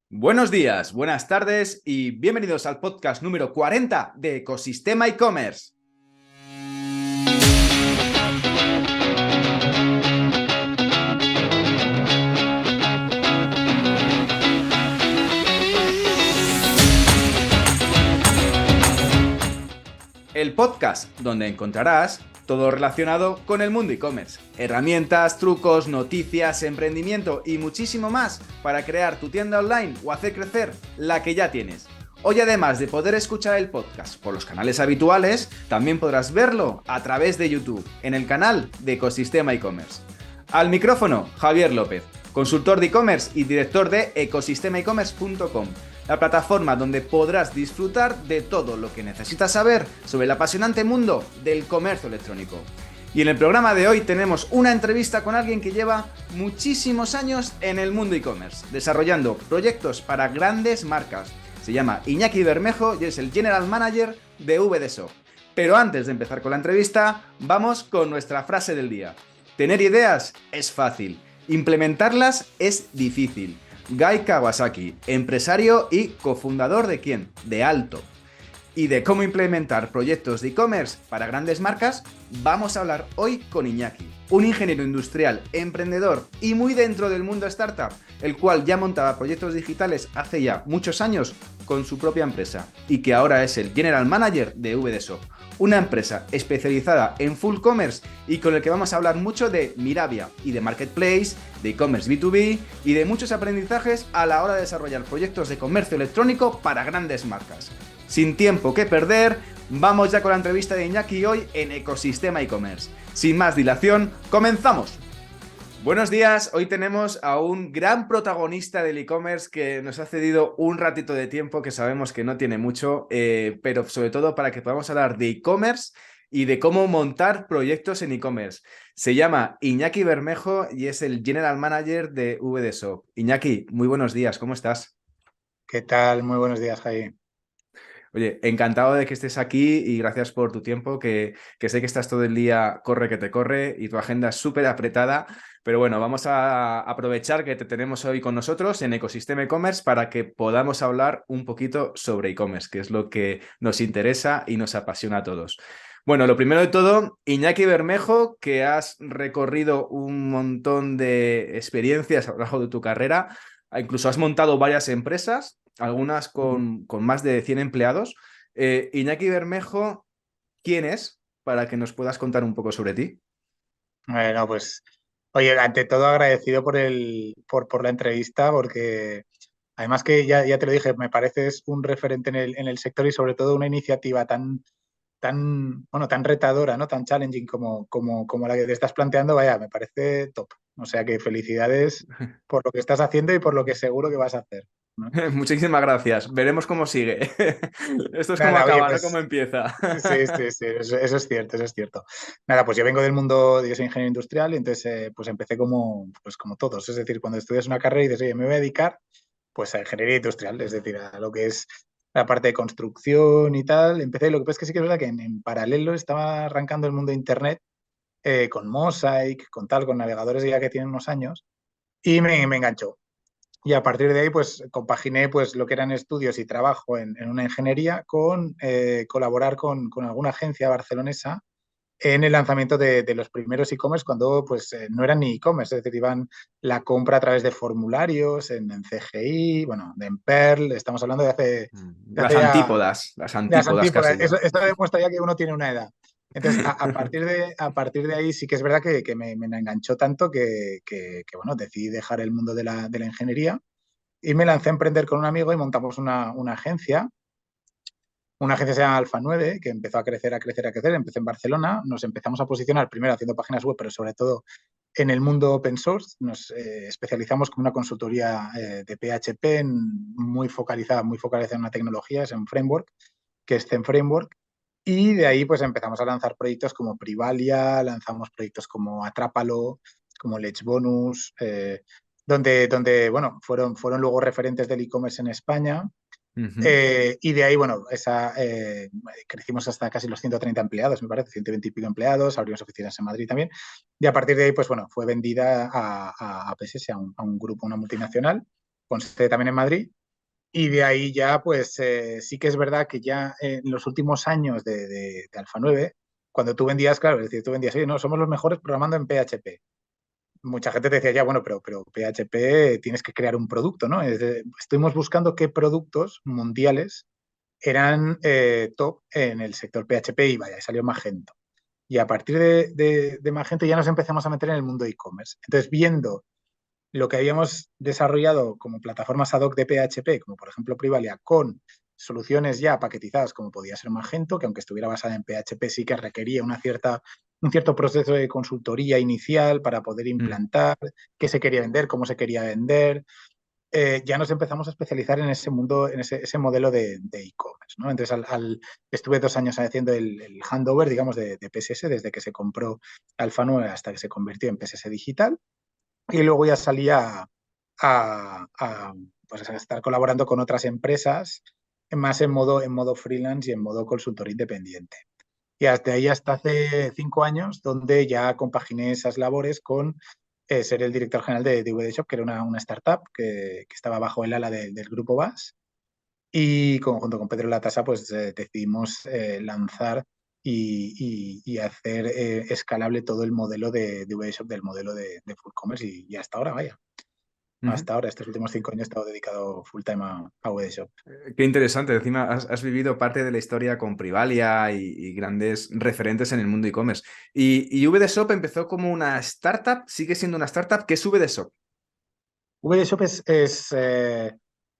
Buenos días, buenas tardes y bienvenidos al podcast número 40 de Ecosistema e-commerce. El podcast donde encontrarás todo relacionado con el mundo e-commerce. Herramientas, trucos, noticias, emprendimiento y muchísimo más para crear tu tienda online o hacer crecer la que ya tienes. Hoy, además de poder escuchar el podcast por los canales habituales, también podrás verlo a través de YouTube, en el canal de Ecosistema e-commerce. Al micrófono, Javier López, consultor de e-commerce y director de ecosistemaecommerce.com, la plataforma donde podrás disfrutar de todo lo que necesitas saber sobre el apasionante mundo del comercio electrónico. Y en el programa de hoy tenemos una entrevista con alguien que lleva muchísimos años en el mundo e-commerce, desarrollando proyectos para grandes marcas. Se llama Iñaki Bermejo y es el General Manager de VDShop. Pero antes de empezar con la entrevista, vamos con nuestra frase del día. Tener ideas es fácil, implementarlas es difícil. Guy Kawasaki, empresario y cofundador de ¿quién? De Alto. Y de cómo implementar proyectos de e-commerce para grandes marcas, vamos a hablar hoy con Iñaki, un ingeniero industrial, emprendedor y muy dentro del mundo startup, el cual ya montaba proyectos digitales hace ya muchos años con su propia empresa y que ahora es el General Manager de VDShop, una empresa especializada en full commerce y con el que vamos a hablar mucho de Mirabia y de Marketplace, de e-commerce B2B y de muchos aprendizajes a la hora de desarrollar proyectos de comercio electrónico para grandes marcas. Sin tiempo que perder, vamos ya con la entrevista de Iñaki hoy en Ecosistema e-commerce. Sin más dilación, ¡comenzamos! Buenos días, hoy tenemos a un gran protagonista del e-commerce que nos ha cedido un ratito de tiempo que sabemos que no tiene mucho, pero sobre todo para que podamos hablar de e-commerce y de cómo montar proyectos en e-commerce. Se llama Iñaki Bermejo y es el General Manager de VDShop. Iñaki, muy buenos días, ¿cómo estás? ¿Qué tal? Muy buenos días, Javi. Oye, encantado de que estés aquí y gracias por tu tiempo, que sé que estás todo el día, corre que te corre y tu agenda es súper apretada, pero bueno, vamos a aprovechar que te tenemos hoy con nosotros en Ecosistema e-commerce para que podamos hablar un poquito sobre e-commerce, que es lo que nos interesa y nos apasiona a todos. Bueno, lo primero de todo, Iñaki Bermejo, que has recorrido un montón de experiencias a lo largo de tu carrera, incluso has montado varias empresas, algunas con más de 100 empleados. Iñaki Bermejo, ¿quién es? Para que nos puedas contar un poco sobre ti. Bueno, pues, oye, ante todo agradecido por la entrevista, porque además que ya te lo dije, me pareces un referente en el sector y sobre todo una iniciativa tan retadora, ¿no? Tan challenging como la que te estás planteando, vaya, me parece top. O sea que felicidades por lo que estás haciendo y por lo que seguro que vas a hacer, ¿no? Muchísimas gracias. Veremos cómo sigue. Esto es como Nada, oye, acaba, no como pues empieza. sí, sí, sí, eso es cierto, eso es cierto. Nada, pues yo vengo del mundo, yo soy ingeniero industrial y entonces pues empecé como todos, es decir, cuando estudias una carrera y dices, oye, me voy a dedicar pues a ingeniería industrial, es decir, a lo que es la parte de construcción y tal. Empecé, lo que pasa es que sí que es verdad que en paralelo estaba arrancando el mundo de Internet con Mosaic, con navegadores ya que tienen unos años y me enganchó. Y a partir de ahí, pues compaginé pues, lo que eran estudios y trabajo en una ingeniería con colaborar con alguna agencia barcelonesa en el lanzamiento de los primeros e-commerce cuando pues, no eran ni e-commerce, es decir, iban la compra a través de formularios en CGI, bueno, en Perl, estamos hablando de Las hace ya antípodas, las de las antípodas antípodas. casi ya. Esto demuestra ya que uno tiene una edad. Entonces, a partir de ahí sí que es verdad que me enganchó tanto bueno, decidí dejar el mundo de la ingeniería y me lancé a emprender con un amigo y montamos una agencia. Una agencia se llama Alfa 9, que empezó a crecer, a crecer, a crecer. Empecé en Barcelona, nos empezamos a posicionar primero haciendo páginas web, pero sobre todo en el mundo open source. Nos especializamos como una consultoría de PHP muy focalizada en una tecnología, es un framework, que es Zen Framework. Y de ahí pues empezamos a lanzar proyectos como Privalia, lanzamos proyectos como Atrápalo, como Let's Bonus, donde bueno, fueron luego referentes del e-commerce en España. Ujú. Y de ahí, bueno, crecimos hasta casi los 130 empleados, me parece, 120 y pico empleados, abrimos oficinas en Madrid también. Y a partir de ahí, pues bueno, fue vendida a PSS, a un grupo, una multinacional. con sede también en Madrid. Y de ahí ya, pues sí que es verdad que ya en los últimos años de Alfa 9, cuando tú vendías, claro, es decir, tú vendías, oye, no, somos los mejores programando en PHP. Mucha gente te decía, ya, bueno, pero PHP tienes que crear un producto, ¿no? Estuvimos buscando qué productos mundiales eran top en el sector PHP y vaya, y salió Magento. Y a partir de Magento ya nos empezamos a meter en el mundo de e-commerce. Entonces, viendo lo que habíamos desarrollado como plataformas ad hoc de PHP, como por ejemplo Privalia, con soluciones ya paquetizadas como podía ser Magento, que aunque estuviera basada en PHP sí que requería un cierto proceso de consultoría inicial para poder Mm. implantar qué se quería vender, cómo se quería vender. Ya nos empezamos a especializar en ese mundo, en ese modelo de e-commerce, ¿no? Entonces, estuve 2 años haciendo el handover, digamos, de PSS, desde que se compró Alfa 9 hasta que se convirtió en PSS Digital. Y luego ya salía pues a estar colaborando con otras empresas, más en modo freelance y en modo consultor independiente. Y hasta ahí hasta hace 5 años, donde ya compaginé esas labores con ser el director general de DVD Shop, que era una startup que estaba bajo el ala del grupo VAS. Y junto con Pedro Latasa, pues decidimos lanzar y hacer escalable todo el modelo de VShop, del modelo de Full Commerce y hasta ahora, vaya. Ujú. Hasta ahora, estos últimos 5 años he estado dedicado full time a VShop. Qué interesante. Encima has vivido parte de la historia con Privalia y grandes referentes en el mundo e-commerce. Y VDShop empezó como una startup, sigue siendo una startup. ¿Qué es VDShop? VShop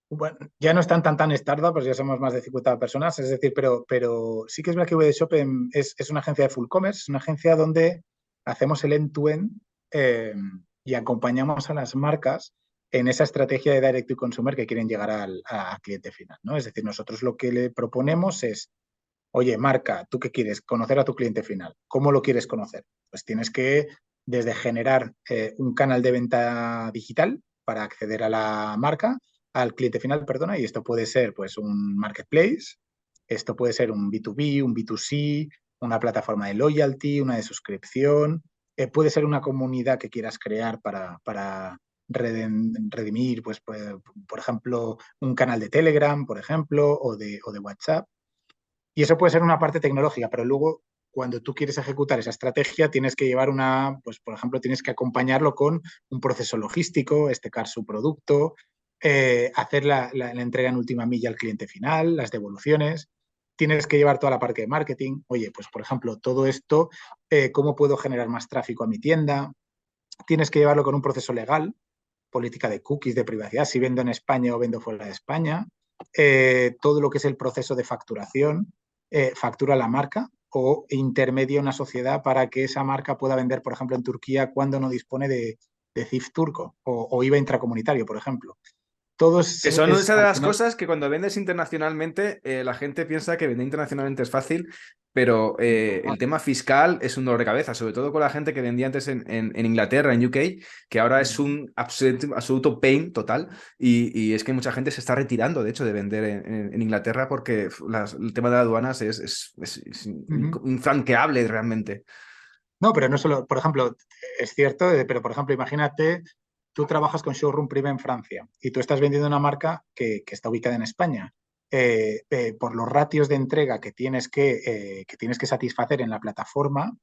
bueno, ya no están tan startup, pues ya somos más de 50 personas, es decir, pero sí que es verdad que VShop es una agencia de full commerce, es una agencia donde hacemos el end-to-end eh, y acompañamos a las marcas en esa estrategia de direct to consumer que quieren llegar al cliente final, ¿no? Es decir, nosotros lo que le proponemos es, oye, marca, ¿tú qué quieres? Conocer a tu cliente final. ¿Cómo lo quieres conocer? Pues tienes que, desde generar un canal de venta digital para acceder a la marca, al cliente final, perdona, y esto puede ser pues un marketplace, esto puede ser un B2B, un B2C, una plataforma de loyalty, una de suscripción, puede ser una comunidad que quieras crear para redimir, pues, por ejemplo, un canal de Telegram, por ejemplo, o de WhatsApp. Y eso puede ser una parte tecnológica, pero luego cuando tú quieres ejecutar esa estrategia tienes que llevar pues por ejemplo, tienes que acompañarlo con un proceso logístico, estecar su producto, hacer la entrega en última milla al cliente final, las devoluciones. Tienes que llevar toda la parte de marketing. Oye, pues por ejemplo, todo esto, ¿cómo puedo generar más tráfico a mi tienda? Tienes que llevarlo con un proceso legal, política de cookies, de privacidad, si vendo en España o vendo fuera de España, todo lo que es el proceso de facturación, factura la marca o intermedia una sociedad para que esa marca pueda vender, por ejemplo, en Turquía cuando no dispone de CIF turco o IVA intracomunitario, por ejemplo. Todo Que son es una de al las final. cosas que cuando vendes internacionalmente, la gente piensa que vender internacionalmente es fácil, pero el tema fiscal es un dolor de cabeza, sobre todo con la gente que vendía antes en Inglaterra, en UK, que ahora es un absoluto pain total. Y es que mucha gente se está retirando, de hecho, de vender en Inglaterra porque el tema de aduanas es infranqueable realmente. No, pero no solo, por ejemplo, es cierto, pero por ejemplo, imagínate, tú trabajas con Showroom Privé en Francia y tú estás vendiendo una marca que está ubicada en España. Por los ratios de entrega que tienes que satisfacer en la plataforma,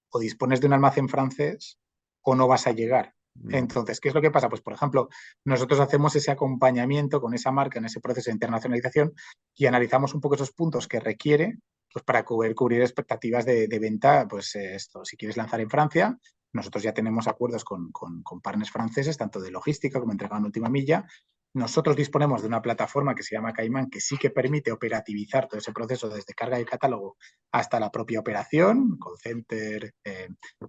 o dispones de un almacén francés o no vas a llegar. No. Entonces, ¿qué es lo que pasa? Pues, por ejemplo, nosotros hacemos ese acompañamiento con esa marca en ese proceso de internacionalización y analizamos un poco esos puntos que requiere pues para cubrir expectativas de venta, pues esto, si quieres lanzar en Francia, nosotros ya tenemos acuerdos con partners franceses, tanto de logística como entrega en última milla. Nosotros disponemos de una plataforma que se llama Caimán, que sí que permite operativizar todo ese proceso desde carga de catálogo hasta la propia operación, call center,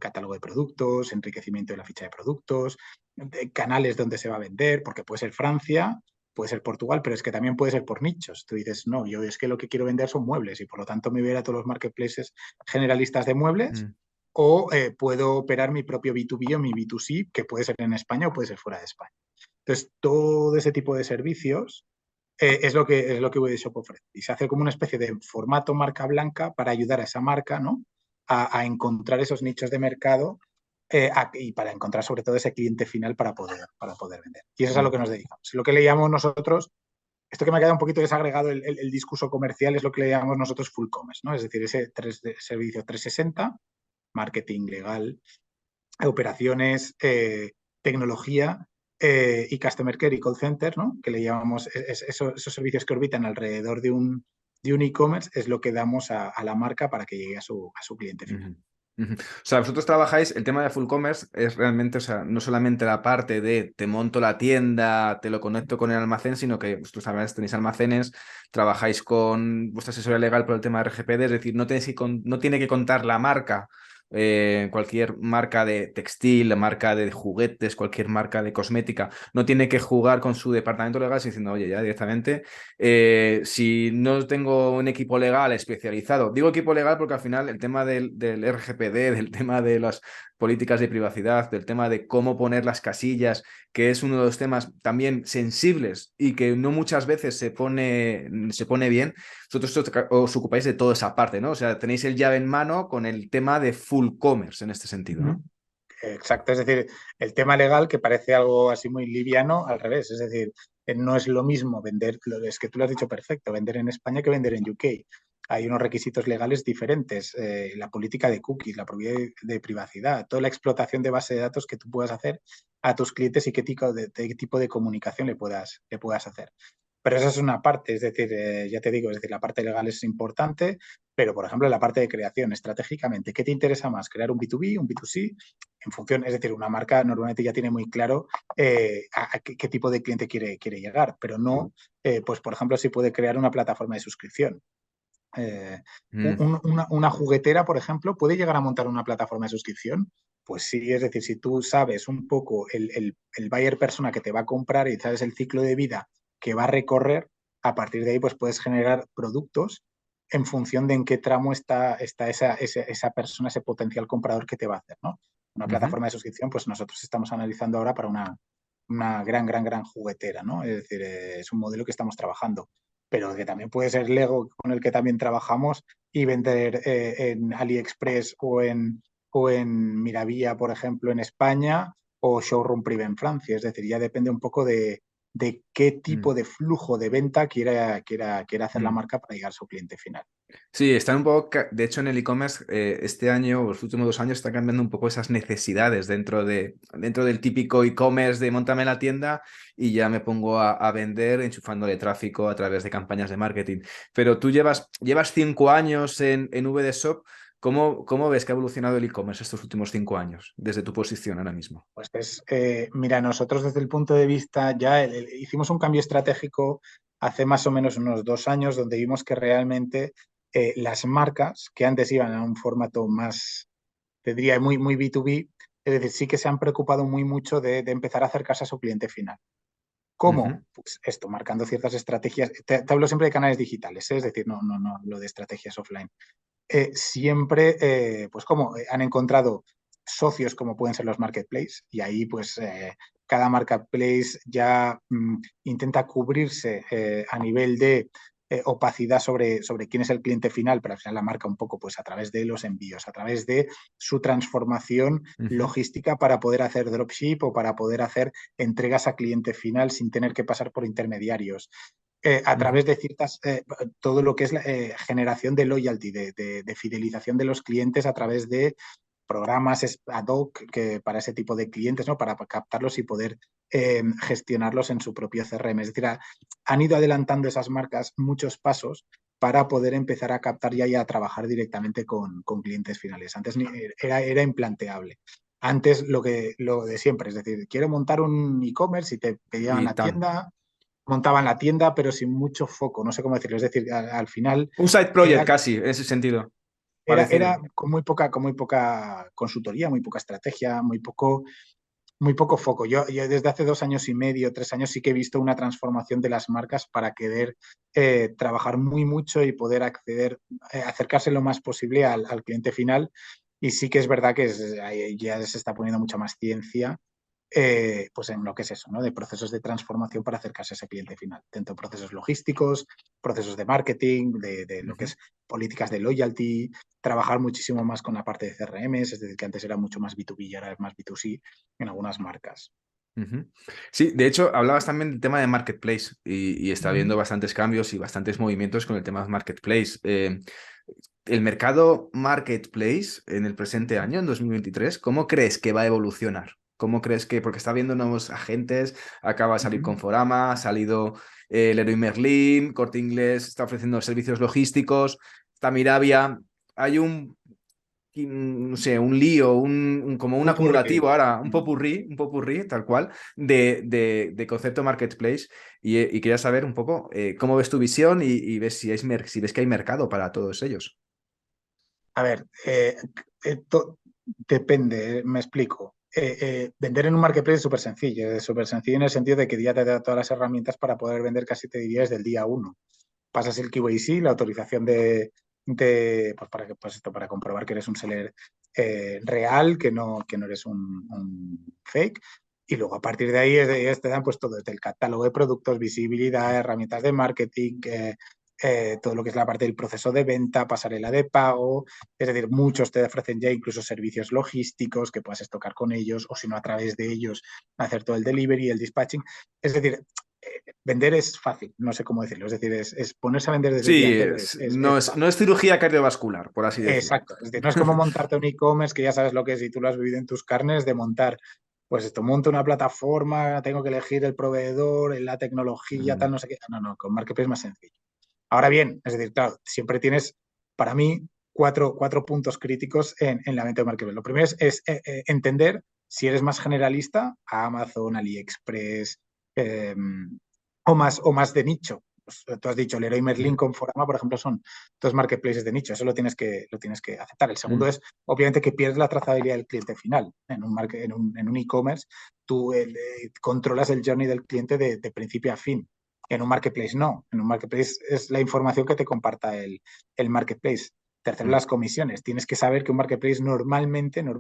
catálogo de productos, enriquecimiento de la ficha de productos, de canales donde se va a vender, porque puede ser Francia, puede ser Portugal, pero es que también puede ser por nichos. Tú dices, no, yo es que lo que quiero vender son muebles y por lo tanto me voy a ir a todos los marketplaces generalistas de muebles Mm. o puedo operar mi propio B2B o mi B2C, que puede ser en España o puede ser fuera de España. Entonces, todo ese tipo de servicios es lo que Webshop ofrece. Y se hace como una especie de formato marca blanca para ayudar a esa marca, ¿no? a encontrar esos nichos de mercado y para encontrar sobre todo ese cliente final para poder vender. Y eso es a lo que nos dedicamos. Lo que le llamamos nosotros, esto que me ha quedado un poquito desagregado el discurso comercial, es lo que le llamamos nosotros full commerce, ¿no? Es decir, ese servicio 360, marketing, legal, operaciones, tecnología y customer care y call center, ¿no? Que le llamamos esos servicios que orbitan alrededor de un e-commerce, es lo que damos a la marca para que llegue a su cliente final. O sea, vosotros trabajáis, el tema de full commerce es realmente, o sea, no solamente la parte de te monto la tienda, te lo conecto con el almacén, sino que vosotros también tenéis almacenes, trabajáis con vuestra asesoría legal por el tema de RGPD, es decir, no tiene que contar la marca, cualquier marca de textil, marca de juguetes, cualquier marca de cosmética, no tiene que jugar con su departamento legal diciendo, oye, ya directamente, si no tengo un equipo legal especializado, digo equipo legal porque al final el tema del RGPD, del tema de las políticas de privacidad, del tema de cómo poner las casillas, que es uno de los temas también sensibles y que no muchas veces se pone bien, vosotros os ocupáis de toda esa parte, ¿no? O sea, tenéis el llave en mano con el tema de full commerce en este sentido, ¿no? Exacto, es decir, el tema legal que parece algo así muy liviano, al revés, es decir, no es lo mismo vender, es que tú lo has dicho perfecto, vender en España que vender en UK. Hay unos requisitos legales diferentes, la política de cookies, la política de privacidad, toda la explotación de base de datos que tú puedas hacer a tus clientes y qué tipo de comunicación le puedas hacer. Pero esa es una parte, es decir, ya te digo, es decir, la parte legal es importante, pero por ejemplo, la parte de creación, estratégicamente, ¿qué te interesa más? ¿Crear un B2B, un B2C? En función, es decir, una marca normalmente ya tiene muy claro a qué tipo de cliente quiere llegar, pero no, pues por ejemplo, si puede crear una plataforma de suscripción. Una juguetera, por ejemplo, ¿puede llegar a montar una plataforma de suscripción? Pues sí, es decir, si tú sabes un poco el buyer persona que te va a comprar y sabes el ciclo de vida que va a recorrer, a partir de ahí pues puedes generar productos en función de en qué tramo está esa persona, ese potencial comprador que te va a hacer, ¿no? Una plataforma de suscripción, pues nosotros estamos analizando ahora para una gran juguetera, ¿no? Es decir, es un modelo que estamos trabajando, pero que también puede ser Lego, con el que también trabajamos, y vender en AliExpress o en Miravía, por ejemplo, en España, o Showroom Privé en Francia. Es decir, ya depende un poco de qué tipo de flujo de venta quiera hacer la marca para llegar a su cliente final. Sí, están un poco, de hecho en el e-commerce este año o los últimos 2 años está cambiando un poco esas necesidades dentro del típico e-commerce de móntame la tienda y ya me pongo a vender enchufándole tráfico a través de campañas de marketing. Pero tú llevas 5 años en VDShop. ¿Cómo ves que ha evolucionado el e-commerce estos últimos 5 años desde tu posición ahora mismo? Pues mira, nosotros desde el punto de vista, ya hicimos un cambio estratégico hace más o menos unos 2 años, donde vimos que realmente las marcas que antes iban a un formato más, te diría, muy B2B, es decir, sí que se han preocupado muy mucho de empezar a acercarse a su cliente final. ¿Cómo? Pues esto, marcando ciertas estrategias. Te hablo siempre de canales digitales, es decir, no lo de estrategias offline. Siempre, pues como han encontrado socios como pueden ser los marketplaces, y ahí pues cada marketplace ya intenta cubrirse a nivel de opacidad sobre quién es el cliente final, pero al final la marca un poco pues a través de los envíos, a través de su transformación logística para poder hacer dropship o para poder hacer entregas a cliente final sin tener que pasar por intermediarios. A través de todo lo que es la generación de loyalty, de fidelización de los clientes a través de programas ad hoc para ese tipo de clientes, ¿no? Para captarlos y poder gestionarlos en su propio CRM. Es decir, han ido adelantando esas marcas muchos pasos para poder empezar a captar ya y a trabajar directamente con clientes finales. Antes era implanteable. Antes lo de siempre, es decir, quiero montar un e-commerce y te pedían Y la tan. tienda, montaban la tienda, pero sin mucho foco, no sé cómo decirlo. Es decir, al final Un side project era, casi, en ese sentido, era parecido. con muy poca consultoría, muy poca estrategia, muy poco foco. Yo desde hace 2 años y medio, 3 años, sí que he visto una transformación de las marcas para querer trabajar muy mucho y poder acercarse lo más posible al cliente final. Y sí que es verdad que ya se está poniendo mucha más ciencia pues en lo que es eso, ¿no? De procesos de transformación para acercarse a ese cliente final, tanto procesos logísticos, procesos de marketing, de lo que Ujú. es políticas de loyalty, trabajar muchísimo más con la parte de CRM, es decir, que antes era mucho más B2B y ahora es más B2C en algunas marcas. Ujú. Sí, de hecho, hablabas también del tema de marketplace y está Ujú. habiendo bastantes cambios y bastantes movimientos con el tema de marketplace. El mercado marketplace en el presente año, en 2023, ¿cómo crees que va a evolucionar? ¿Cómo crees que, porque está habiendo nuevos agentes, acaba de salir Ujú. Conforama, ha salido Leroy Merlin, Corte Inglés está ofreciendo servicios logísticos, está Mirabia, hay no sé, un lío, como un Pupurri. acumulativo ahora, Mm. un popurrí, tal cual, de concepto marketplace. Y quería saber un poco cómo ves tu visión y ves si ves que hay mercado para todos ellos. A ver, depende, me explico. Vender en un marketplace es súper sencillo en el sentido de que ya te da todas las herramientas para poder vender casi te diría desde el día uno. Pasas el KYC, la autorización pues para que, pues esto, para comprobar que eres un seller real, que no eres un fake. Y luego a partir de ahí te dan pues todo, desde el catálogo de productos, visibilidad, herramientas de marketing, todo lo que es la parte del proceso de venta, pasarela de pago. Es decir, muchos te ofrecen ya incluso servicios logísticos que puedas estocar con ellos o si no a través de ellos hacer todo el delivery, el dispatching. Es decir, vender es fácil, no sé cómo decirlo. Es decir, es ponerse a vender desde el día Sí, cero es no fácil. es cirugía cardiovascular, por así decirlo. Exacto. Es decir, no es como montarte un e-commerce que ya sabes lo que es y tú lo has vivido en tus carnes, de montar, pues esto, monto una plataforma, tengo que elegir el proveedor, la tecnología, Mm, tal, no sé qué. No, no, con Marketplace es más sencillo. Ahora bien, es decir, claro, siempre tienes, para mí, cuatro puntos críticos en la venta de Marketplace. Lo primero es entender si eres más generalista a Amazon, AliExpress eh, o más de nicho. Pues, tú has dicho, Leroy Merlin mm, con Forama, por ejemplo, son dos marketplaces de nicho. Eso lo tienes que aceptar. El segundo mm. es, obviamente, que pierdes la trazabilidad del cliente final. En un e-commerce, tú controlas el journey del cliente de principio a fin. En un marketplace no. En un marketplace es la información que te comparta el marketplace. Tercero, Mm. las comisiones. Tienes que saber que un marketplace normalmente no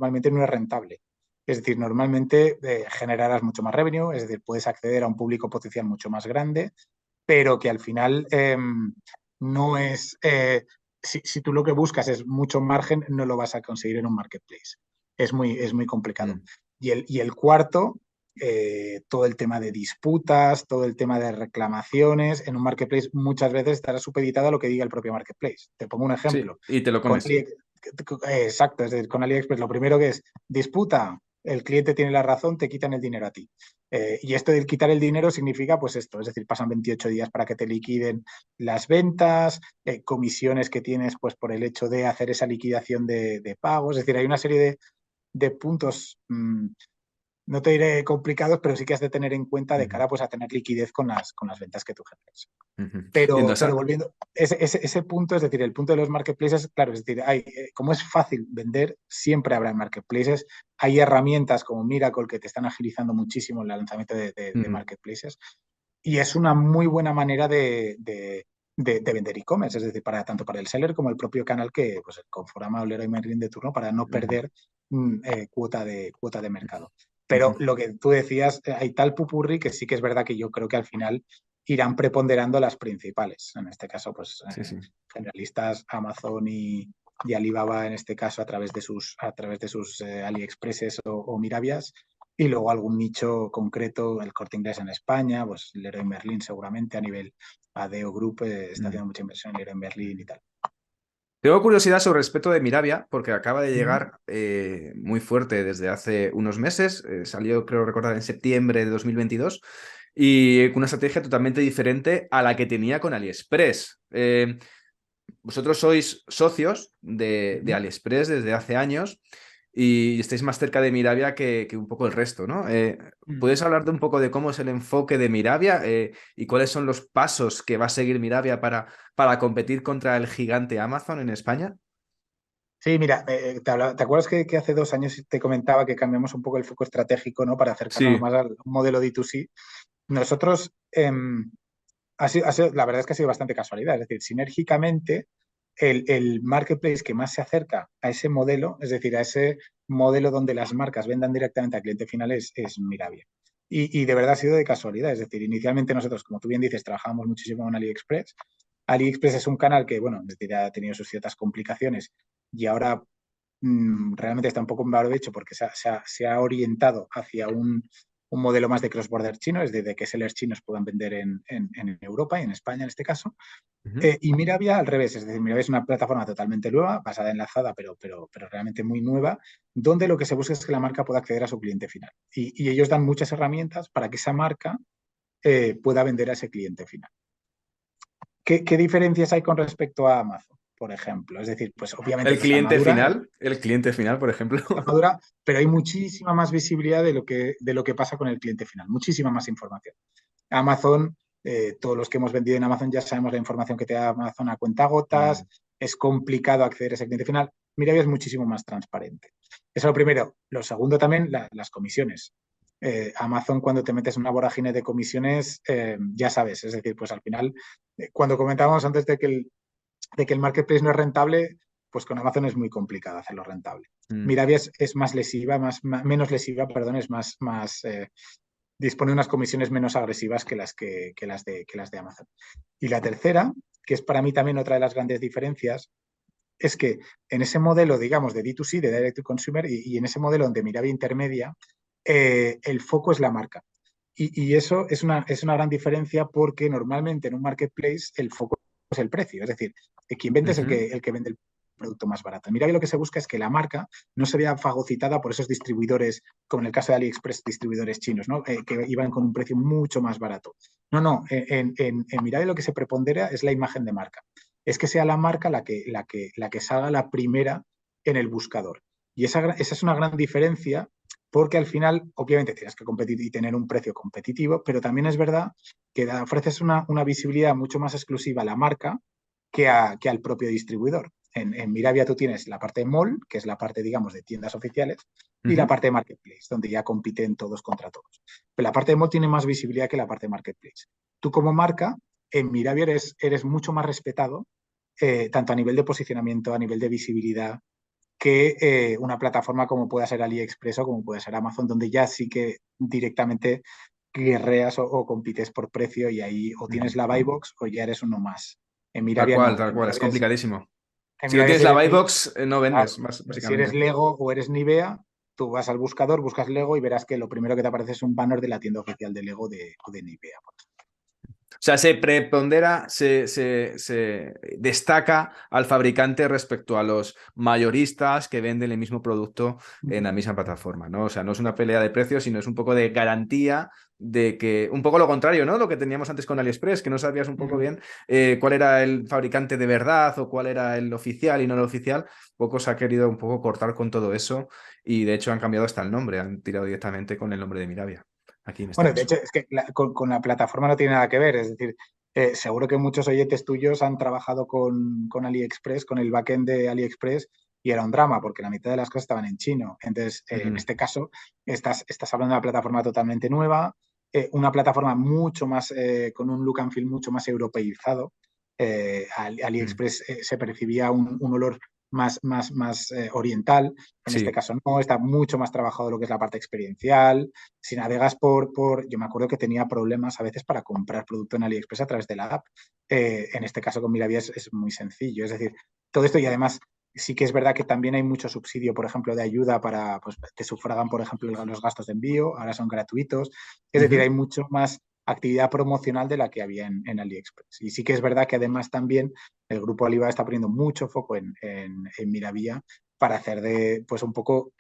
es rentable. Es decir, normalmente generarás mucho más revenue, es decir, puedes acceder a un público potencial mucho más grande, pero que al final no es, si tú lo que buscas es mucho margen, no lo vas a conseguir en un marketplace. Es muy complicado. Mm. Y el cuarto, todo el tema de disputas, todo el tema de reclamaciones, en un marketplace muchas veces estará supeditado a lo que diga el propio marketplace. Te pongo un Sí, ejemplo. y te lo Con comes. exacto, es decir, con AliExpress lo primero que es disputa, el cliente tiene la razón, te quitan el dinero a ti. Y esto de quitar el dinero significa pues esto, es decir, pasan 28 días para que te liquiden las ventas, comisiones que tienes pues por el hecho de hacer esa liquidación de pagos, es decir, hay una serie de puntos no te diré complicados, pero sí que has de tener en cuenta de Ujú, cara pues, a tener liquidez con las ventas que tú generas. ujú. Y entonces, Pero volviendo, ese punto, es decir, el punto de los marketplaces, claro, es decir, como es fácil vender, siempre habrá marketplaces. Hay herramientas como Miracle que te están agilizando muchísimo el lanzamiento de mm, marketplaces y es una muy buena manera de vender e-commerce, es decir, tanto para el seller como el propio canal que, pues, el Conforama o Leroy Merlin de turno para no ujú, perder cuota de mercado. Pero ujú. lo que tú decías, hay tal pupurri que sí que es verdad que yo creo que al final irán preponderando las principales. En este caso, pues Sí, sí. generalistas, Amazon y Alibaba, en este caso, a través de sus AliExpresses o Miravias, y luego algún nicho concreto, el Corte Inglés en España, pues Leroy Merlin seguramente a nivel ADO Group está Mm. haciendo mucha inversión en Leroy Merlin y tal. Tengo curiosidad sobre el respecto de Mirabia, porque acaba de Ujú. llegar muy fuerte desde hace unos meses. Salió, creo recordar, en septiembre de 2022 y con una estrategia totalmente diferente a la que tenía con AliExpress. Vosotros sois socios de Ujú. AliExpress desde hace años y estáis más cerca de Mirabia que un poco el resto, ¿no? Ujú. ¿Puedes hablar de un poco de cómo es el enfoque de Mirabia y cuáles son los pasos que va a seguir Mirabia para competir contra el gigante Amazon en España? Sí, mira, ¿te acuerdas que hace 2 años te comentaba que cambiamos un poco el foco estratégico, ¿no? Para acercarnos Sí. más al modelo D2C. Nosotros, la verdad es que ha sido bastante casualidad, es decir, sinérgicamente, el marketplace que más se acerca a ese modelo, es decir, a ese modelo donde las marcas vendan directamente al cliente final es Mirabia. Y de verdad ha sido de casualidad, es decir, inicialmente nosotros, como tú bien dices, trabajábamos muchísimo en AliExpress, AliExpress es un canal que, bueno, es decir, ha tenido sus ciertas complicaciones y ahora realmente está un poco en barbecho porque se ha orientado hacia un modelo más de cross-border chino, es decir, de que sellers chinos puedan vender en Europa y en España en este caso. Y Miravia al revés, es decir, Miravia es una plataforma totalmente nueva, basada en Lazada, pero realmente muy nueva, donde lo que se busca es que la marca pueda acceder a su cliente final. Y ellos dan muchas herramientas para que esa marca pueda vender a ese cliente final. ¿Qué diferencias hay con respecto a Amazon, por ejemplo? Es decir, pues obviamente no El cliente final, por ejemplo. está madura, pero hay muchísima más visibilidad de lo que pasa con el cliente final, muchísima más información. Amazon, todos los que hemos vendido en Amazon ya sabemos la información que te da Amazon a cuentagotas, es complicado acceder a ese cliente final. Miravia es muchísimo más transparente. Eso es lo primero. Lo segundo también, las comisiones. Amazon, cuando te metes en una vorágine de comisiones, ya sabes, es decir, pues al final, cuando comentábamos antes de que el marketplace no es rentable, pues con Amazon es muy complicado hacerlo rentable. Miravia es más lesiva, menos lesiva, perdón, es más dispone de unas comisiones menos agresivas que las de Amazon. Y la tercera, que es para mí también otra de las grandes diferencias, es que en ese modelo, digamos, de D2C, de Direct to Consumer, y en ese modelo donde Miravia intermedia, el foco es la marca. Y eso es una gran diferencia porque normalmente en un marketplace el foco es el precio. Es decir, quien vende es el que vende el producto más barato. Mira, lo que se busca es que la marca no se vea fagocitada por esos distribuidores, como en el caso de AliExpress, distribuidores chinos, ¿no? Que iban con un precio mucho más barato. No. En Mirai lo que se prepondera es la imagen de marca. Es que sea la marca la que salga la primera en el buscador. Y esa es una gran diferencia porque al final, obviamente, tienes que competir y tener un precio competitivo, pero también es verdad que ofreces una visibilidad mucho más exclusiva a la marca que al propio distribuidor. En Miravia tú tienes la parte de mall, que es la parte, digamos, de tiendas oficiales, y la parte de marketplace, donde ya compiten todos contra todos. Pero la parte de mall tiene más visibilidad que la parte de marketplace. Tú como marca, en Miravia eres mucho más respetado, tanto a nivel de posicionamiento, a nivel de visibilidad, que una plataforma como pueda ser AliExpress o como puede ser Amazon, donde ya sí que directamente guerreas o compites por precio y ahí o tienes la buy box o ya eres uno más. En Miravia no. Tal En cual, es Miravia complicadísimo. en Si no Miravia tienes la buy box, no vendes, claro, si eres básicamente. Lego o eres Nivea, tú vas al buscador, buscas Lego y verás que lo primero que te aparece es un banner de la tienda oficial de Lego o de Nivea. O sea, se prepondera, se destaca al fabricante respecto a los mayoristas que venden el mismo producto en la misma plataforma, ¿no? O sea, no es una pelea de precios, sino es un poco de garantía de que, un poco lo contrario, ¿no? Lo que teníamos antes con AliExpress, que no sabías un poco bien cuál era el fabricante de verdad o cuál era el oficial y no el oficial. Poco se ha querido un poco cortar con todo eso y de hecho han cambiado hasta el nombre, han tirado directamente con el nombre de Miravia. Aquí en este Bueno, de caso. hecho, es que con la plataforma no tiene nada que ver. Es decir, seguro que muchos oyentes tuyos han trabajado con AliExpress, con el backend de AliExpress, y era un drama porque la mitad de las cosas estaban en chino. Entonces, en este caso, estás hablando de una plataforma totalmente nueva, una plataforma mucho más, con un look and feel mucho más europeizado. AliExpress se percibía un olor más oriental. En este Sí. caso no, está mucho más trabajado lo que es la parte experiencial. Si navegas yo me acuerdo que tenía problemas a veces para comprar producto en AliExpress a través de la app. En este caso con Miravia es muy sencillo. Es decir, todo esto y además sí que es verdad que también hay mucho subsidio, por ejemplo, de ayuda para, pues te sufragan, por ejemplo, los gastos de envío, ahora son gratuitos. Es decir, hay mucho más actividad promocional de la que había en AliExpress. Y sí que es verdad que además también el grupo Alibaba está poniendo mucho foco en Miravia para hacer de, pues un poco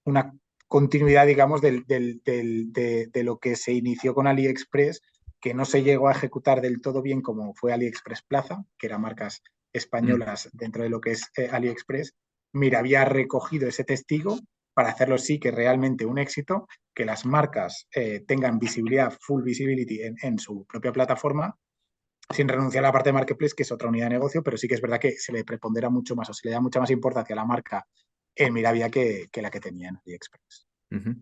una continuidad, digamos, de lo que se inició con AliExpress, que no se llegó a ejecutar del todo bien como fue AliExpress Plaza, que eran marcas españolas dentro de lo que es AliExpress. Mira, había recogido ese testigo para hacerlo sí que realmente un éxito, que las marcas tengan visibilidad, full visibility en su propia plataforma, sin renunciar a la parte de marketplace, que es otra unidad de negocio, pero sí que es verdad que se le prepondera mucho más o se le da mucha más importancia a la marca en Miravia que la que tenía en AliExpress.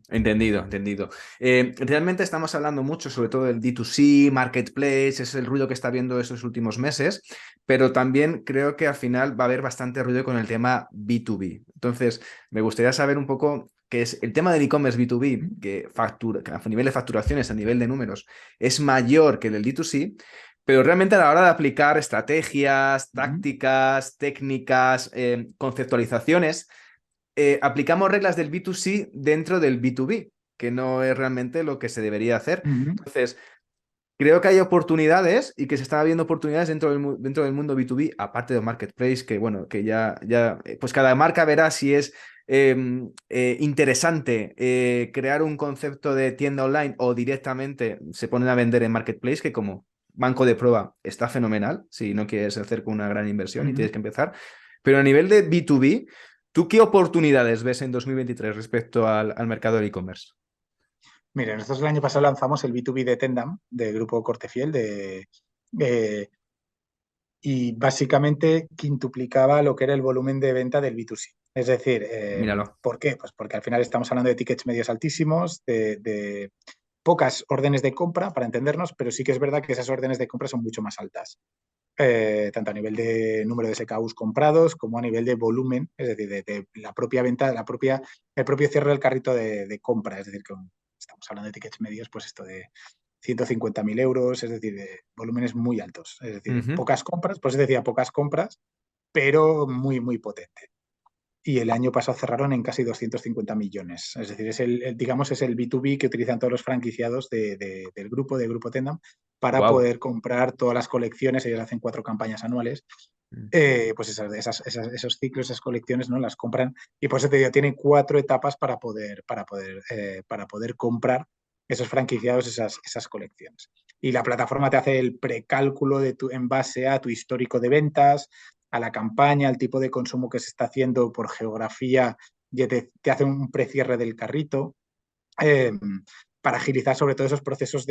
Entendido. Realmente estamos hablando mucho sobre todo del D2C, marketplace, es el ruido que está habiendo estos últimos meses, pero también creo que al final va a haber bastante ruido con el tema B2B. Entonces, me gustaría saber un poco qué es el tema del e-commerce B2B, que a nivel de facturaciones, a nivel de números, es mayor que el del D2C, Pero realmente a la hora de aplicar estrategias, Ujú, tácticas, técnicas, conceptualizaciones, aplicamos reglas del B2C dentro del B2B, que no es realmente lo que se debería hacer. ujú, Entonces, creo que hay oportunidades y que se están viendo oportunidades dentro del mundo B2B, aparte de Marketplace, que bueno, que pues cada marca verá si es interesante crear un concepto de tienda online o directamente se ponen a vender en Marketplace, que como banco de prueba está fenomenal si no quieres hacer con una gran inversión y ujú. tienes que empezar. Pero a nivel de B2B, ¿tú qué oportunidades ves en 2023 respecto al mercado del e-commerce? Mire, nosotros el año pasado lanzamos el B2B de Tendam, del grupo Cortefiel, eh, y básicamente quintuplicaba lo que era el volumen de venta del B2C. Es decir, Míralo. ¿por qué? Pues porque al final estamos hablando de tickets medios altísimos, de pocas órdenes de compra, para entendernos, pero sí que es verdad que esas órdenes de compra son mucho más altas. Tanto a nivel de número de SKUs comprados como a nivel de volumen, es decir, de la propia venta, el propio cierre del carrito de compra. Es decir, que estamos hablando de tickets medios, pues esto de 150.000 euros, es decir, de volúmenes muy altos. Es decir, Ujú. pocas compras, pues decía pocas compras, pero muy, muy potente. Y el año pasado cerraron en casi 250 millones. Es decir, digamos, es el B2B que utilizan todos los franquiciados del grupo Tendam, para Wow. poder comprar todas las colecciones. Ellos hacen 4 campañas anuales. Pues esos ciclos, esas colecciones, ¿no? Las compran. Y por eso te digo, tienen 4 etapas para poder comprar esos franquiciados, esas colecciones. Y la plataforma te hace el precálculo en base a tu histórico de ventas, a la campaña, al tipo de consumo que se está haciendo por geografía, y te hace un precierre del carrito, eh, para agilizar sobre todo esos procesos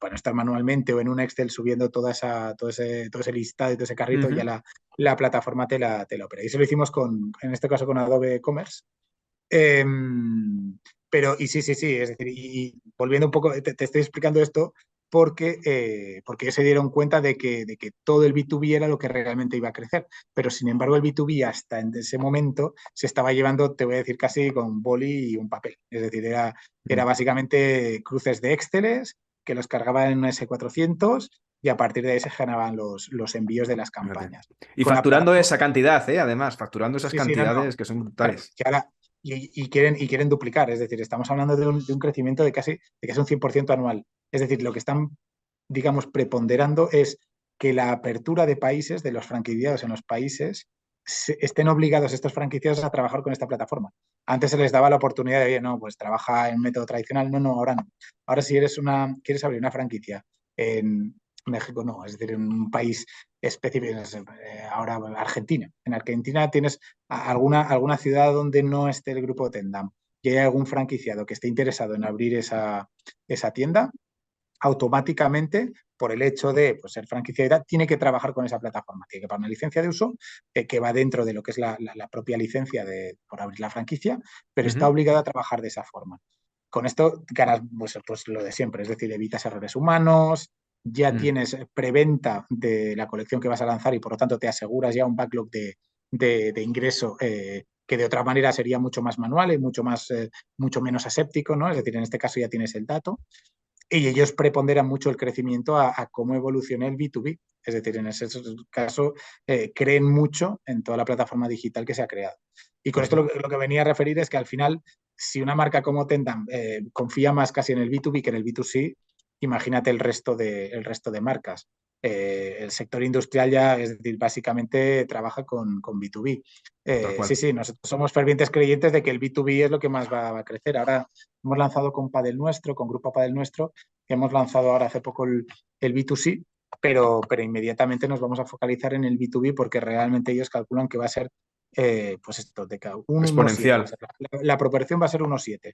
bueno, estar manualmente o en un Excel subiendo todo ese listado y todo ese carrito. Ya Ujú. la plataforma te la opera. Y eso lo hicimos en este caso con Adobe Commerce. Eh, pero, y sí, sí, sí, es decir, y volviendo un poco, te estoy explicando esto porque ellos se dieron cuenta de que todo el B2B era lo que realmente iba a crecer. Pero sin embargo, el B2B hasta en ese momento se estaba llevando, te voy a decir, casi con boli y un papel. Es decir, era Mm. básicamente cruces de Exceles que los cargaban en un S400, y a partir de ahí se generaban los envíos de las Fíjate. campañas. Y Con la facturando plataforma. esa cantidad, ¿eh? Además, facturando esas Sí, sí, no, cantidades no. que son Claro, brutales. que ahora, y quieren duplicar. Es decir, estamos hablando de un crecimiento de casi un 100% anual. Es decir, lo que están, digamos, preponderando es que la apertura de países, de los franquiciados en los países, estén obligados estos franquiciados a trabajar con esta plataforma. Antes se les daba la oportunidad de, oye, no, pues trabaja en método tradicional. No, no, ahora no. Ahora, si quieres abrir una franquicia en México, no, es decir, en un país específico, ahora Argentina. En Argentina tienes alguna ciudad donde no esté el grupo Tendam y hay algún franquiciado que esté interesado en abrir esa tienda, automáticamente, por el hecho de, pues, ser franquiciada, tiene que trabajar con esa plataforma. Tiene que pagar una licencia de uso, que va dentro de lo que es la propia licencia por abrir la franquicia, pero está Ujú. obligado a trabajar de esa forma. Con esto ganas, pues lo de siempre, es decir, evitas errores humanos, ya Mm. tienes preventa de la colección que vas a lanzar, y por lo tanto te aseguras ya un backlog de ingreso, que de otra manera sería mucho más manual y mucho menos aséptico, ¿no? Es decir, en este caso ya tienes el dato, y ellos preponderan mucho el crecimiento a cómo evoluciona el B2B. Es decir, en ese caso, creen mucho en toda la plataforma digital que se ha creado. Y con esto Ujú. lo que venía a referir es que al final, si una marca como Tendam confía más casi en el B2B que en el B2C, imagínate el resto de marcas. El sector industrial ya, es decir, básicamente trabaja con B2B. Tal Sí, cual. sí, nosotros somos fervientes creyentes de que el B2B es lo que más va a crecer. Ahora hemos lanzado con Padel Nuestro, con Grupo Padel Nuestro, que hemos lanzado ahora hace poco el B2C, pero inmediatamente nos vamos a focalizar en el B2B, porque realmente ellos calculan que va a ser, pues esto, de cada 1,7 va a Exponencial. ser. La proporción va a ser 1,7.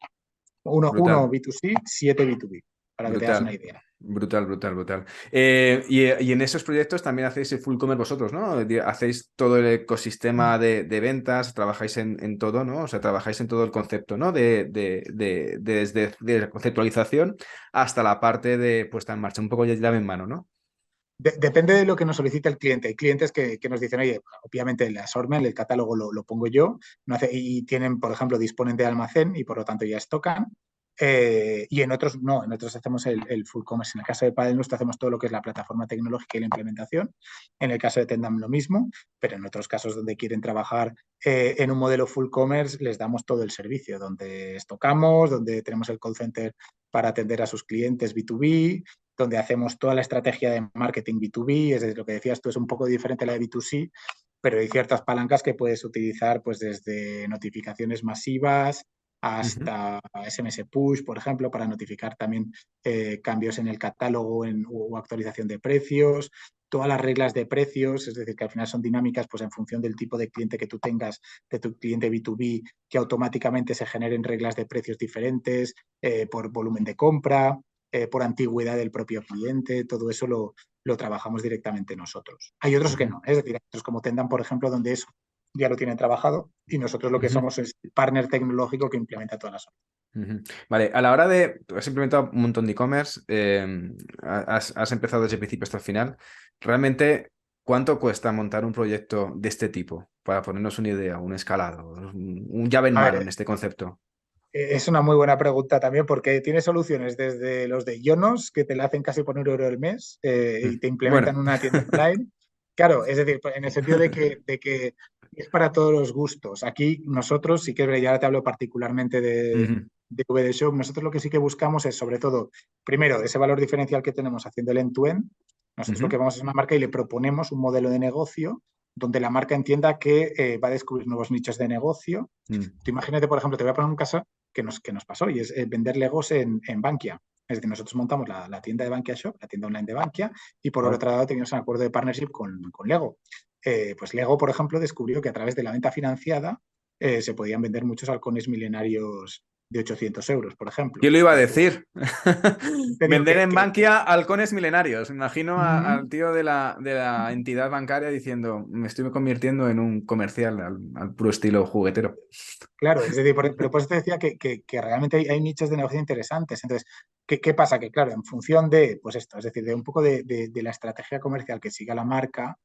1 Brutal. B2C, 7 B2B, para que te das una Brutal. idea. Brutal, brutal, brutal. Y en esos proyectos también hacéis el full commerce vosotros, ¿no? Hacéis todo el ecosistema de ventas, trabajáis en todo, ¿no? O sea, trabajáis en todo el concepto, ¿no? Desde de la conceptualización hasta la parte de puesta en marcha, un poco ya llave en mano, ¿no? Depende de lo que nos solicita el cliente. Hay clientes que nos dicen, oye, obviamente el assortment, el catálogo lo pongo yo, no y tienen, por ejemplo, disponen de almacén y por lo tanto ya estocan. Y en otros no, en otros hacemos el full commerce. En el caso de Padel Nuestro hacemos todo lo que es la plataforma tecnológica y la implementación. En el caso de Tendam lo mismo, pero en otros casos donde quieren trabajar en un modelo full commerce les damos todo el servicio, donde estocamos, donde tenemos el call center para atender a sus clientes B2B, donde hacemos toda la estrategia de marketing B2B, es decir, lo que decías tú es un poco diferente a la de B2C, pero hay ciertas palancas que puedes utilizar pues desde notificaciones masivas Ujú. hasta SMS Push, por ejemplo, para notificar también cambios en el catálogo o actualización de precios, todas las reglas de precios, es decir, que al final son dinámicas pues en función del tipo de cliente que tú tengas, de tu cliente B2B, que automáticamente se generen reglas de precios diferentes por volumen de compra, por antigüedad del propio cliente, todo eso lo trabajamos directamente nosotros. Hay otros que Ujú. no, es decir, hay otros como Tendam, por ejemplo, donde eso ya lo tienen trabajado y nosotros lo que Ujú. somos es el partner tecnológico que implementa todas las soluciones. Ujú. Vale, a la hora de... Has implementado un montón de e-commerce, has empezado desde el principio hasta el final. Realmente, ¿cuánto cuesta montar un proyecto de este tipo? Para ponernos una idea, un escalado, un llave en A mano en ver, este concepto. es una muy buena pregunta también porque tiene soluciones desde los de Yonos, que te la hacen casi por 1 euro al mes y te implementan Bueno. una tienda online. Claro, es decir, en el sentido de que es para todos los gustos. Aquí nosotros, sí que es verdad, y ahora te hablo particularmente Ujú. de VD Shop, nosotros lo que sí que buscamos es sobre todo, primero, ese valor diferencial que tenemos haciendo el end-to-end. Nosotros lo Ujú. que vamos es una marca y le proponemos un modelo de negocio donde la marca entienda que va a descubrir nuevos nichos de negocio. Mm. Tú imagínate, por ejemplo, te voy a poner un caso que nos pasó y es vender Legos en Bankia. Es decir, nosotros montamos la tienda de Bankia Shop, la tienda online de Bankia, y por Wow. otro lado teníamos un acuerdo de partnership con Lego. Pues Lego, por ejemplo, descubrió que a través de la venta financiada se podían vender muchos halcones milenarios de 800 euros, por ejemplo. ¿Quién lo iba a Entonces, decir? te digo Vender que, en Bankia halcones milenarios. Me imagino al mm, tío de la entidad bancaria diciendo, me estoy convirtiendo en un comercial al puro estilo juguetero. claro, es decir, pero por eso te decía que realmente hay nichos de negocio interesantes. Entonces, ¿qué pasa? Que claro, en función de, pues esto, es decir, de un poco de la estrategia comercial que siga la marca,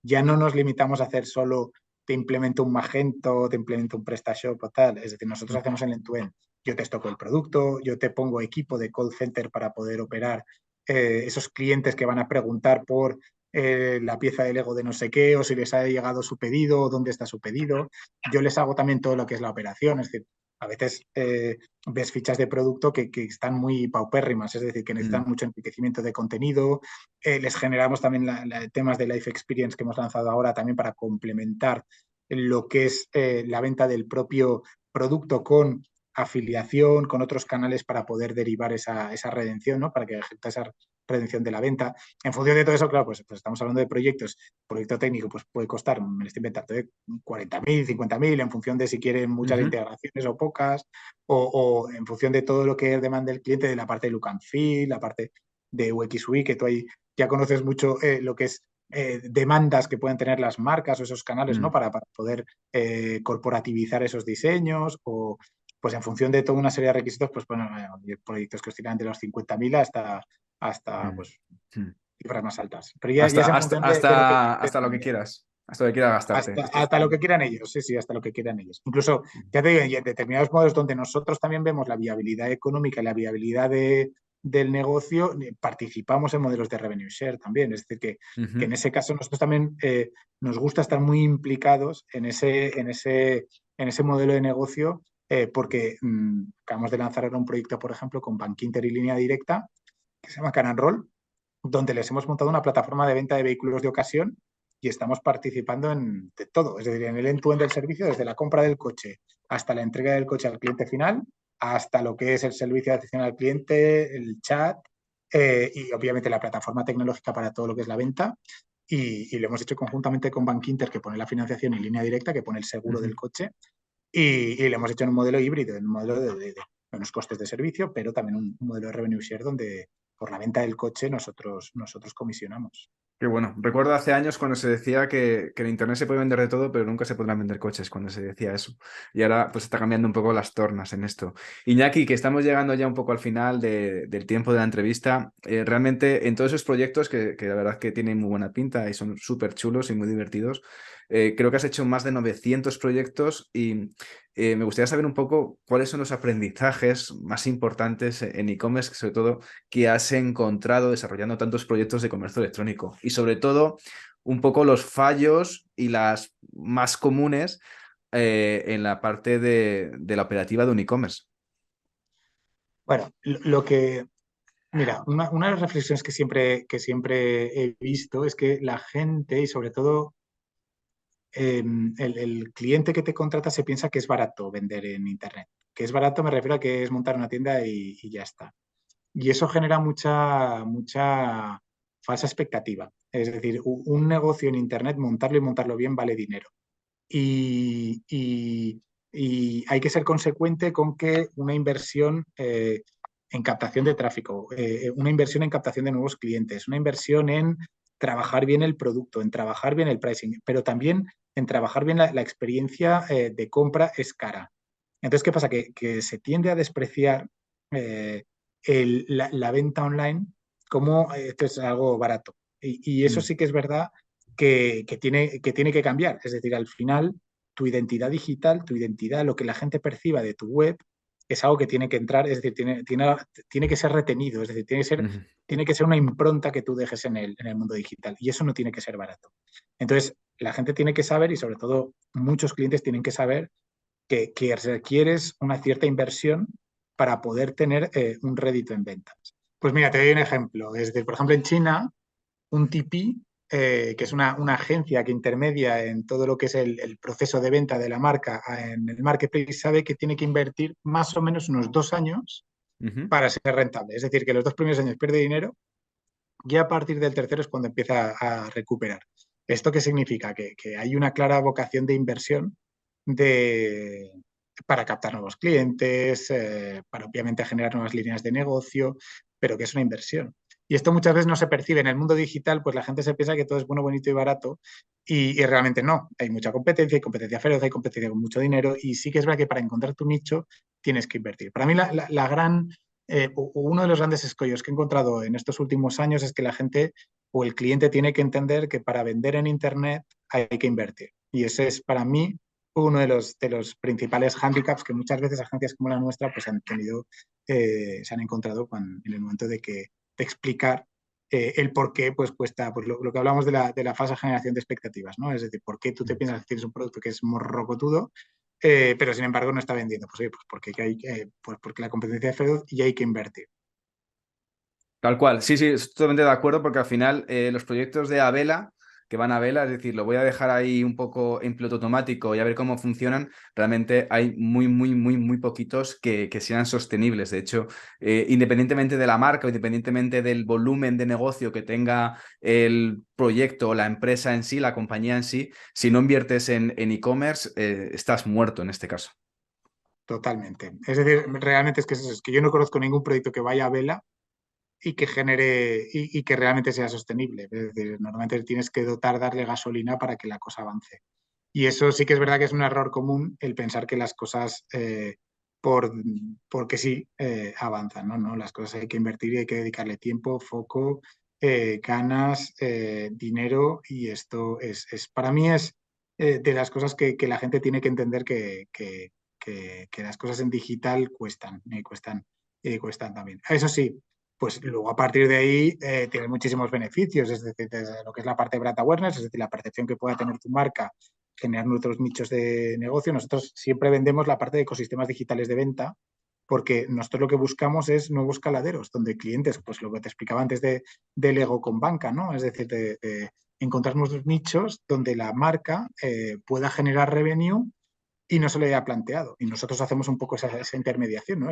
ya no nos limitamos a hacer solo te implemento un Magento, te implemento un PrestaShop o tal. Es decir, nosotros hacemos el end-to-end. Yo te estoco el producto, yo te pongo equipo de call center para poder operar esos clientes que van a preguntar por la pieza de Lego de no sé qué, o si les ha llegado su pedido, o dónde está su pedido. Yo les hago también todo lo que es la operación, es decir, a veces ves fichas de producto que están muy paupérrimas, es decir, que necesitan Mm. mucho enriquecimiento de contenido. Les generamos también temas de Life Experience que hemos lanzado ahora también para complementar lo que es la venta del propio producto con afiliación, con otros canales para poder derivar esa redención, ¿no? Para que ejecuta esa redención de la venta. En función de todo eso, claro, pues estamos hablando de proyectos. Proyecto técnico pues puede costar, me lo estoy inventando, 40.000, 50.000, en función de si quieren muchas Ujú. integraciones o pocas, o en función de todo lo que demande el cliente, de la parte de look and feel, la parte de UX UI, que tú ahí ya conoces mucho lo que es demandas que pueden tener las marcas o esos canales, ¿no? Mm. Para poder corporativizar esos diseños o pues en función de toda una serie de requisitos, pues bueno, hay proyectos que oscilan de los 50.000 hasta Mm. pues Mm. cifras más altas. Pero ya Hasta, es en hasta, función de lo que hasta, estés hasta lo que demandando. quieras. Hasta lo que quieras gastarte. Hasta lo que quieran ellos, sí, sí, hasta lo que quieran ellos. Incluso, ya te digo, y en determinados modos donde nosotros también vemos la viabilidad económica y la viabilidad del negocio, participamos en modelos de revenue share también. Es decir, que en Ujú. ese caso nosotros también nos gusta estar muy implicados en ese modelo de negocio porque acabamos de lanzar ahora un proyecto, por ejemplo, con Bankinter y Línea Directa, que se llama Can Roll, donde les hemos montado una plataforma de venta de vehículos de ocasión y estamos participando de todo, es decir, en el end-to-end del servicio, desde la compra del coche hasta la entrega del coche al cliente final, hasta lo que es el servicio de atención al cliente, el chat y obviamente la plataforma tecnológica para todo lo que es la venta. Y lo hemos hecho conjuntamente con Bankinter, que pone la financiación en línea directa, que pone el seguro del Ujú. coche, y lo hemos hecho en un modelo híbrido, en un modelo de unos costes de servicio, pero también un modelo de revenue share donde por la venta del coche nosotros comisionamos. Qué bueno. Recuerdo hace años cuando se decía que en Internet se puede vender de todo, pero nunca se podrán vender coches, cuando se decía eso. Y ahora pues está cambiando un poco las tornas en esto. Iñaki, que estamos llegando ya un poco al final del tiempo de la entrevista, realmente en todos esos proyectos que la verdad que tienen muy buena pinta y son súper chulos y muy divertidos, Creo que has hecho más de 900 proyectos y me gustaría saber un poco cuáles son los aprendizajes más importantes en e-commerce, sobre todo que has encontrado desarrollando tantos proyectos de comercio electrónico y sobre todo un poco los fallos y las más comunes en la parte de la operativa de un e-commerce. Bueno, mira, una de las reflexiones que siempre he visto es que la gente y sobre todo el cliente que te contrata se piensa que es barato vender en Internet. Que es barato me refiero a que es montar una tienda y ya está. Y eso genera mucha falsa expectativa. Es decir, un negocio en Internet, montarlo y montarlo bien vale dinero. Y, y- y hay que ser consecuente con que una inversión en captación de tráfico, una inversión en captación de nuevos clientes, una inversión en trabajar bien el producto, en trabajar bien el pricing, pero también en trabajar bien la experiencia de compra es cara. Entonces, ¿qué pasa? Que se tiende a despreciar eh, la venta online como esto es algo barato. Y eso Mm, sí que es verdad que tiene que cambiar. Es decir, al final, tu identidad digital, tu identidad, lo que la gente perciba de tu web, es algo que tiene que entrar, es decir, tiene que ser retenido, es decir, ujú. tiene que ser una impronta que tú dejes en el mundo digital. Y eso no tiene que ser barato. Entonces, la gente tiene que saber, y sobre todo muchos clientes tienen que saber, que requieres una cierta inversión para poder tener un rédito en ventas. Pues mira, te doy un ejemplo. Es decir, por ejemplo, en China, un TP, que es una agencia que intermedia en todo lo que es el proceso de venta de la marca en el marketplace, sabe que tiene que invertir más o menos unos 2 años Ujú. para ser rentable. Es decir, que los 2 primeros años pierde dinero y a partir del tercero es cuando empieza a recuperar. ¿Esto qué significa? Que hay una clara vocación de inversión de, para captar nuevos clientes, para obviamente generar nuevas líneas de negocio, pero que es una inversión. Y esto muchas veces no se percibe. En el mundo digital, pues la gente se piensa que todo es bueno, bonito y barato, y realmente no. Hay mucha competencia, hay competencia feroz, hay competencia con mucho dinero, y sí que es verdad que para encontrar tu nicho tienes que invertir. Para mí la gran uno de los grandes escollos que he encontrado en estos últimos años es que la gente o el cliente tiene que entender que para vender en Internet hay que invertir. Y ese es para mí uno de los principales hándicaps que muchas veces agencias como la nuestra pues han tenido, se han encontrado en el momento de explicar el por qué pues cuesta, pues lo que hablamos de la falsa generación de expectativas, ¿no? Es decir, por qué tú te piensas que tienes un producto que es morrocotudo pero sin embargo no está vendiendo. Pues, oye, pues porque la competencia es feroz y hay que invertir. Tal cual, sí, sí, estoy totalmente de acuerdo porque al final los proyectos de a vela, que van a vela, es decir, lo voy a dejar ahí un poco en piloto automático y a ver cómo funcionan, realmente hay muy poquitos que sean sostenibles. De hecho, independientemente de la marca o independientemente del volumen de negocio que tenga el proyecto o la empresa en sí, la compañía en sí, si no inviertes en e-commerce, estás muerto en este caso. Totalmente. Es decir, realmente es que yo no conozco ningún proyecto que vaya a vela y que genere y que realmente sea sostenible. Es decir, normalmente tienes que darle gasolina para que la cosa avance. Y eso sí que es verdad que es un error común el pensar que las cosas por, porque sí avanzan, ¿no? ¿No? Las cosas hay que invertir y hay que dedicarle tiempo, foco, ganas, dinero y esto para mí es de las cosas que la gente tiene que entender que las cosas en digital cuestan, cuestan también. Eso sí, pues luego a partir de ahí tienes muchísimos beneficios, es decir, desde lo que es la parte de brand awareness, es decir, la percepción que pueda tener tu marca, generar nuestros nichos de negocio. Nosotros siempre vendemos la parte de ecosistemas digitales de venta, porque nosotros lo que buscamos es nuevos caladeros, donde clientes, pues lo que te explicaba antes de Lego con banca, ¿no? Es decir, de encontrar nuestros nichos donde la marca pueda generar revenue y no se lo había planteado. Y nosotros hacemos un poco esa intermediación, ¿no?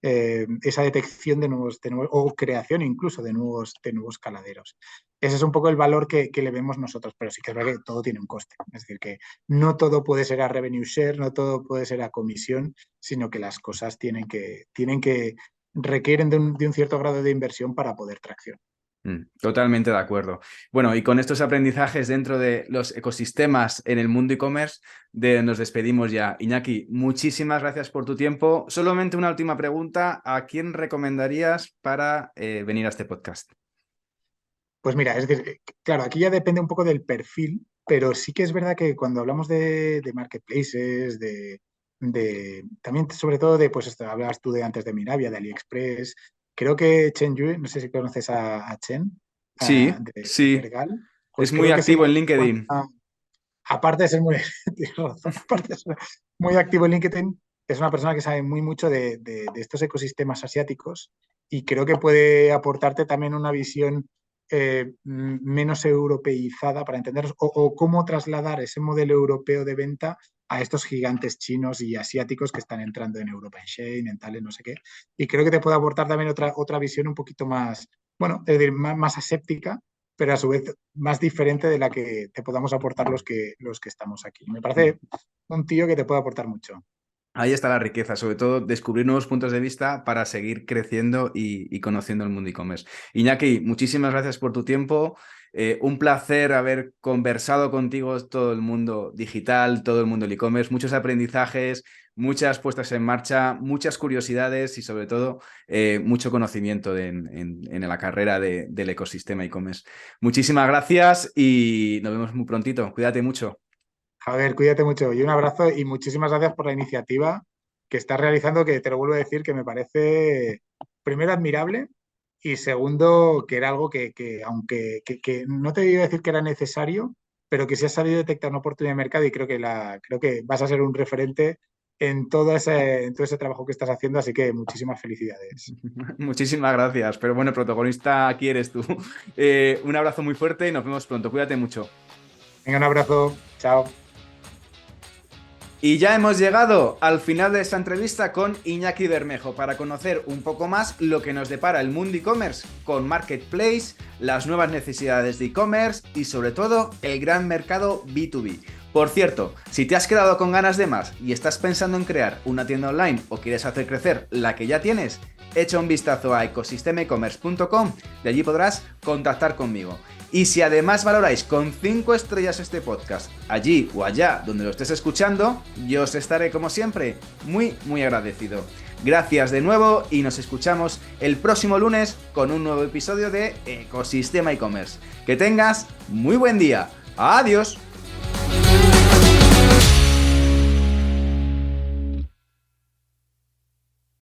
Esa detección de nuevos, o creación incluso de nuevos caladeros. Ese es un poco el valor que le vemos nosotros, pero sí que es verdad que todo tiene un coste. Es decir, que no todo puede ser a revenue share, no todo puede ser a comisión, sino que las cosas requieren de un cierto grado de inversión para poder traccionar. Totalmente de acuerdo. Bueno, y con estos aprendizajes dentro de los ecosistemas en el mundo e-commerce, nos despedimos ya. Iñaki, muchísimas gracias por tu tiempo. Solamente una última pregunta. ¿A quién recomendarías para venir a este podcast? Pues mira, es decir, claro, aquí ya depende un poco del perfil, pero sí que es verdad que cuando hablamos de marketplaces, también sobre todo de, pues hablabas tú de antes de Mirabia, de AliExpress, creo que Chen Yue, no sé si conoces a Chen, Sí, de sí, Ergal, es pues muy creo que es activo en LinkedIn. aparte de ser muy, tienes razón, aparte de ser muy activo en LinkedIn, es una persona que sabe muy mucho de estos ecosistemas asiáticos y creo que puede aportarte también una visión menos europeizada para entender o cómo trasladar ese modelo europeo de venta a estos gigantes chinos y asiáticos que están entrando en Europa, en Shein, en tal, en no sé qué. Y creo que te puede aportar también otra visión un poquito más, bueno, es decir, más aséptica, pero a su vez más diferente de la que te podamos aportar los que estamos aquí. Me parece un tío que te puede aportar mucho. Ahí está la riqueza, sobre todo descubrir nuevos puntos de vista para seguir creciendo y conociendo el mundo e-commerce. Iñaki, muchísimas gracias por tu tiempo. Un placer haber conversado contigo todo el mundo digital, todo el mundo del e-commerce, muchos aprendizajes, muchas puestas en marcha, muchas curiosidades y sobre todo mucho conocimiento en la carrera del ecosistema e-commerce. Muchísimas gracias y nos vemos muy prontito. Cuídate mucho. A ver, cuídate mucho y un abrazo y muchísimas gracias por la iniciativa que estás realizando, que te lo vuelvo a decir, que me parece primero admirable y segundo que era algo aunque que no te iba a decir que era necesario, pero que sí has sabido detectar una oportunidad de mercado y creo que vas a ser un referente en todo ese trabajo que estás haciendo, así que muchísimas felicidades. Muchísimas gracias, pero bueno, el protagonista aquí eres tú. Un abrazo muy fuerte y nos vemos pronto. Cuídate mucho. Venga, un abrazo, chao. Y ya hemos llegado al final de esta entrevista con Iñaki Bermejo para conocer un poco más lo que nos depara el mundo e-commerce con Marketplace, las nuevas necesidades de e-commerce y sobre todo el gran mercado B2B. Por cierto, si te has quedado con ganas de más y estás pensando en crear una tienda online o quieres hacer crecer la que ya tienes, echa un vistazo a ecosistemaecommerce.com, de allí podrás contactar conmigo. Y si además valoráis con 5 estrellas este podcast, allí o allá donde lo estés escuchando, yo os estaré como siempre muy agradecido. Gracias de nuevo y nos escuchamos el próximo lunes con un nuevo episodio de Ecosistema e-commerce. Que tengas muy buen día. Adiós.